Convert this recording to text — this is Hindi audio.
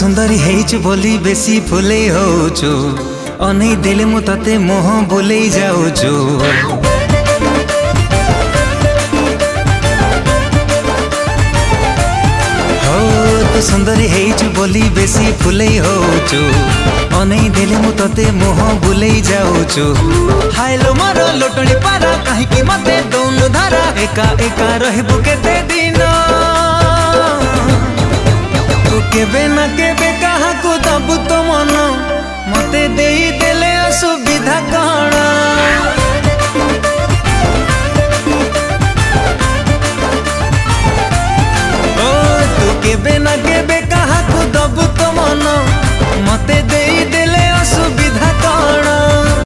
सुंदरी हेइछु बोली बेसी फुले होछु अनै देले मु तते मोह बोले जाउछु। हो तो सुंदरी हेइछु बोली बेसी फुले होछु अनै देले मु तते मोह बोले जाउछु। हायलो मारो लोटणी पारा काहे कि मते दौनु धारा एका एका रहबु केते दिन केबे ना केबे कहा को दबु तो मन मते देई देले असुविधा